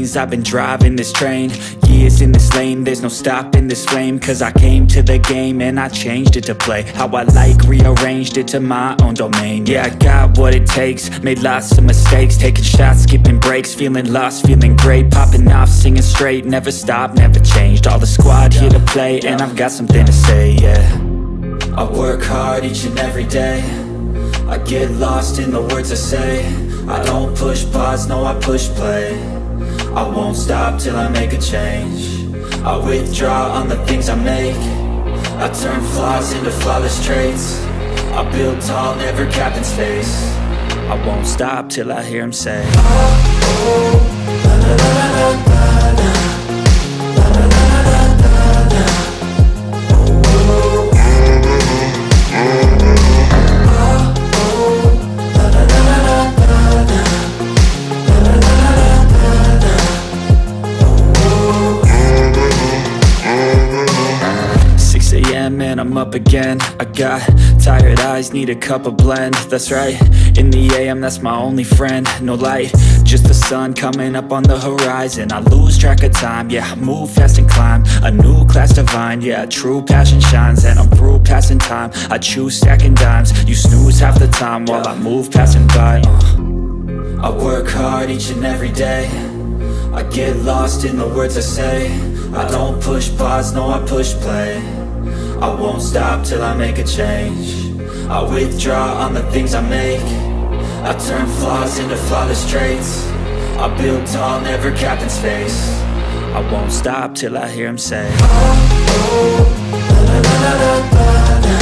veins, I've been driving this train. Years in this lane, there's no stopping this flame. Cause I came to the game and I changed it to play how I like, rearranged it to my own domain. Yeah, I got what it takes, made lots of mistakes, taking shots, skipping breaks, feeling lost, feeling great, popping off, singing straight, never stopped, never changed. All the squad here to play, and I've got something to say, yeah. I work hard each and every day, I get lost in the words I say. I don't push pause, no I push play. I won't stop till I make a change. I withdraw on the things I make. I turn flaws into flawless traits. I build tall, never capped in space. I won't stop till I hear him say, oh, oh, la, la, la, la, la, la. And I'm up again. I got tired eyes, need a cup of blend. That's right, in the AM, that's my only friend. No light, just the sun coming up on the horizon. I lose track of time, yeah, I move fast and climb a new class divine, yeah, true passion shines. And I'm through passing time, I choose stacking dimes. You snooze half the time while I move passing by. I work hard each and every day, I get lost in the words I say. I don't push pause, no I push play. I won't stop till I make a change. I withdraw on the things I make. I turn flaws into flawless traits. I build tall, never capped in space. I won't stop till I hear him say, oh, oh, la, la, la, la, la, la.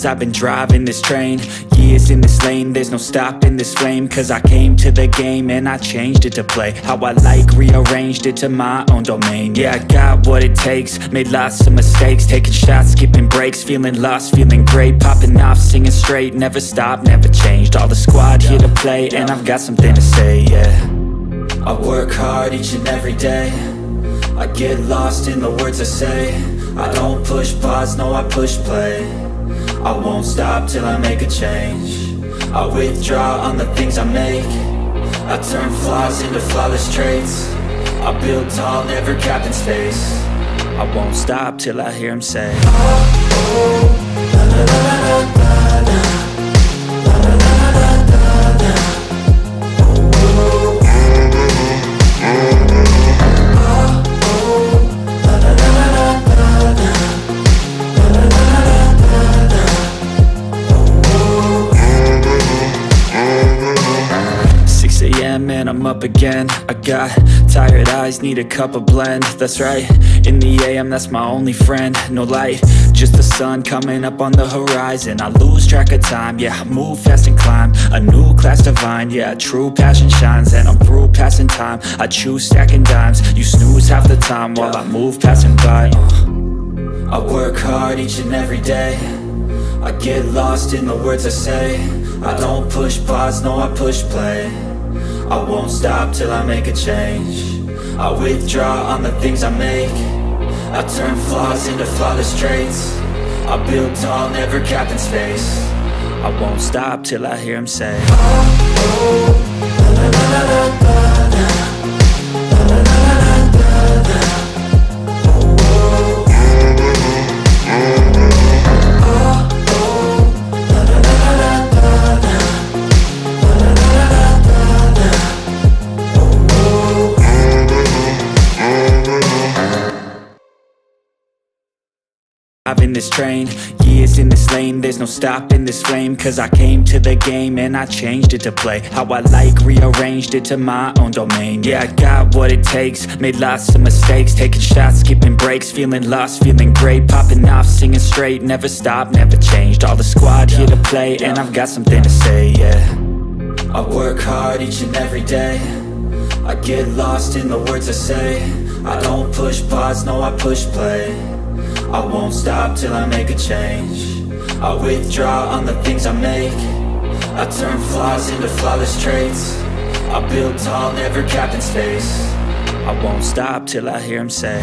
I've been driving this train, years in this lane, there's no stopping this flame. Cause I came to the game and I changed it to play how I like, rearranged it to my own domain. Yeah, I got what it takes, made lots of mistakes, taking shots, skipping breaks, feeling lost, feeling great, popping off, singing straight, never stopped, never changed. All the squad here to play, and I've got something to say, yeah. I work hard each and every day, I get lost in the words I say. I don't push pause, no I push play. I won't stop till I make a change. I withdraw on the things I make. I turn flaws into flawless traits. I build tall, never capped in space. I won't stop till I hear him say, oh, oh, la, la, la, la, la, la. And I'm up again. I got tired eyes, need a cup of blend. That's right, in the AM, that's my only friend. No light, just the sun coming up on the horizon. I lose track of time, yeah, I move fast and climb a new class divine, yeah, true passion shines. And I'm through passing time, I choose stacking dimes. You snooze half the time while I move passing by. I work hard each and every day, I get lost in the words I say. I don't push pause, no I push play. I won't stop till I make a change. I withdraw on the things I make. I turn flaws into flawless traits. I build tall, never capped in space. I won't stop till I hear him say, oh, oh, la, la, la, la, la, la. In this train, years in this lane, there's no stopping this flame. Cause I came to the game and I changed it to play how I like, rearranged it to my own domain. Yeah, I got what it takes, made lots of mistakes, taking shots, skipping breaks, feeling lost, feeling great, popping off, singing straight, never stopped, never changed. All the squad here to play, and I've got something to say, yeah. I work hard right each and every day. I get lost in the words I say. I don't push pause, no, I push play. I won't stop till I make a change. I withdraw on the things I make. I turn flaws into flawless traits. I build tall, never capped in space. I won't stop till I hear him say,